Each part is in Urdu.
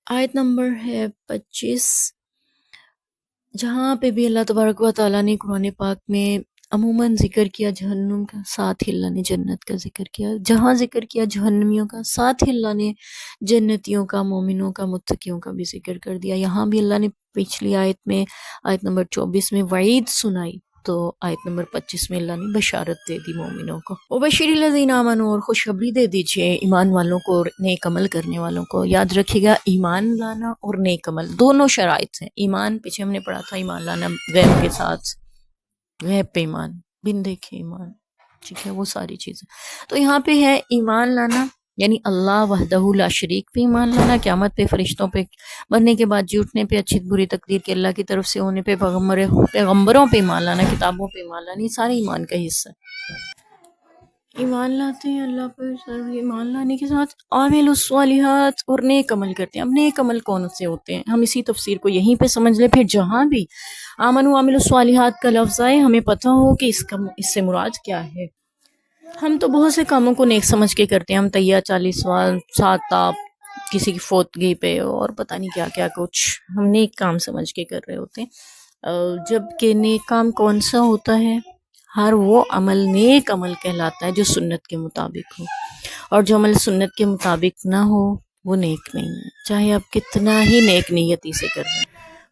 آیت نمبر ہے 25، جہاں پہ بھی اللہ تبارک و تعالیٰ نے قرآن پاک میں عموماً ذکر کیا جہنم کا، ساتھ ہی اللہ نے جنت کا ذکر کیا. جہاں ذکر کیا جہنمیوں کا، ساتھ ہی اللہ نے جنتیوں کا، مومنوں کا، متقیوں کا بھی ذکر کر دیا. یہاں بھی اللہ نے پچھلی آیت میں، آیت نمبر 24 میں وعید سنائی، تو آیت نمبر 25 میں اللہ نے بشارت دے دی مومنوں کو. وبشر الذین آمنوا، اور خوشخبری دے دیجئے ایمان والوں کو اور نیک عمل کرنے والوں کو. یاد رکھیے گا، ایمان لانا اور نیک عمل دونوں شرائط ہیں. ایمان پیچھے ہم نے پڑھا تھا، ایمان لانا غیب کے ساتھ، غیب پہ ایمان، بن دیکھے ایمان، ٹھیک ہے، وہ ساری چیزیں. تو یہاں پہ ہے ایمان لانا، یعنی اللہ وحدہ لا شریک پہ ایمان لانا، قیامت پہ، فرشتوں پہ، مرنے کے بعد جھوٹنے پہ، اچھی بری تقدیر کے اللہ کی طرف سے ہونے پہ، پیغمبروں پہ ایمان لانا، کتابوں پہ ایمان لانا، یہ سارے ایمان کا حصہ ہے. ایمان لاتے ہیں اللہ پر، سر ایمان لانے کے ساتھ عامل الصالحات، اور نیک عمل کرتے ہیں. اب نیک عمل کون سے ہوتے ہیں؟ ہم اسی تفسیر کو یہیں پہ سمجھ لیں. پھر جہاں بھی آمن و عامل الصالحات کا لفظ آئے، ہمیں پتہ ہو کہ اس سے مراد کیا ہے. ہم تو بہت سے کاموں کو نیک سمجھ کے کرتے ہیں. ہم تیار 40 سال ساتھ تاپ کسی کی فوتگی پہ اور پتہ نہیں کیا کیا کچھ ہم نیک کام سمجھ کے کر رہے ہوتے ہیں. جبکہ نیک کام کون سا ہوتا ہے؟ ہر وہ عمل نیک عمل کہلاتا ہے جو سنت کے مطابق ہو، اور جو عمل سنت کے مطابق نہ ہو وہ نیک نہیں ہے، چاہے آپ کتنا ہی نیک نیتی سے کر رہے ہیں.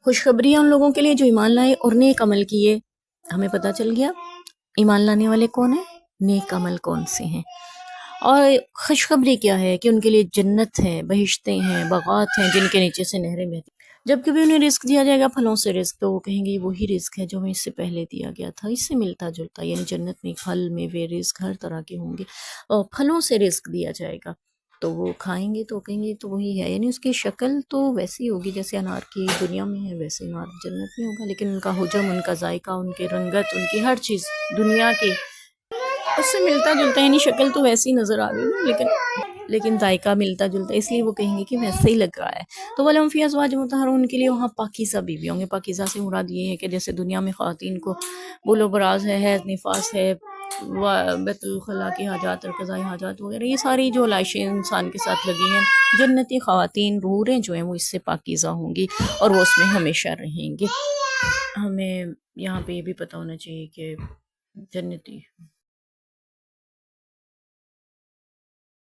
خوشخبری ان لوگوں کے لیے جو ایمان لائے اور نیک عمل کیے. ہمیں پتہ چل گیا ایمان لانے والے کون ہیں، نیک عمل کون سے ہیں. اور خوشخبری کیا ہے کہ ان کے لیے جنت ہے، بہشتیں ہیں، باغات ہیں جن کے نیچے سے نہریں بہتی. جب کبھی انہیں رزق دیا جائے گا پھلوں سے رزق، تو وہ کہیں گے یہ وہی رزق ہے جو ہمیں اس سے پہلے دیا گیا تھا، اس سے ملتا جلتا. یعنی جنت میں پھل، میوے، رزق ہر طرح کے ہوں گے، اور پھلوں سے رزق دیا جائے گا. تو وہ کھائیں گے تو کہیں گے تو وہی ہے. یعنی اس کی شکل تو ویسی ہوگی جیسے انار کی دنیا میں ہے، ویسے انار جنت میں ہوگا، لیکن ان کا حجم، ان کا ذائقہ، ان کی رنگت، ان کی ہر چیز دنیا کی اس سے ملتا جلتا ہے. یعنی شکل تو ویسی نظر آ رہی ہے لیکن ذائقہ ملتا جلتا ہے، اس لیے وہ کہیں گے کہ ویسے ہی لگ رہا ہے. تو وَلَهُمْ فِيهَا أَزْوَاجٌ مُطَهَّرَةٌ، ان کے لیے وہاں پاکیزہ بیوی ہوں گے. پاکیزہ سے مراد یہ ہے کہ جیسے دنیا میں خواتین کو بول و براز ہے، حیض، نفاس ہے، بیت الخلاء کی حاجات اور قضاء حاجات وغیرہ، یہ ساری جو علائشیں انسان کے ساتھ لگی ہیں، جنتی خواتین حوریں جو ہیں وہ اس سے پاکیزہ ہوں گی اور وہ اس میں ہمیشہ رہیں گی. ہمیں یہاں پہ یہ بھی پتہ ہونا چاہیے کہ جنتی